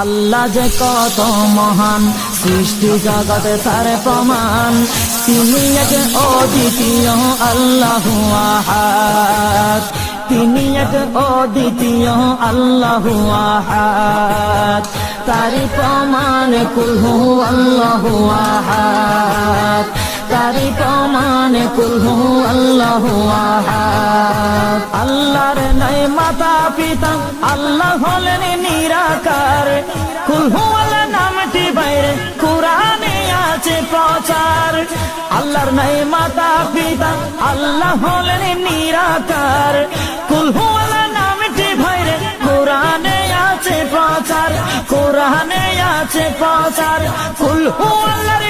আল্লাহ যে কত মহান, সৃষ্টি জগতে তার প্রমাণ। তিনি এক অদ্বিতীয় আল্লাহু আহাদ, তিনি এক অদ্বিতীয় আল্লাহু আহাদ। তারি প্রমাণ কুল হু আল্লাহু আহাদ, তারি প্রমাণ কুল হু আল্লাহু আহাদ। আল্লাহর নাই মাতা পিতা, আল্লাহ হলেন নিরাকার। কুল হু আল্লাহ নামটি বাইরে কুরআনে আছে প্রচার। আল্লাহর নাই মাতা পিতা, আল্লাহ হলেন নিরাকার। কুল হু আল্লাহ নামটি বাইরে কুরআনে আছে প্রচার, কুরআনে আছে প্রচার। কুল হু আল্লাহর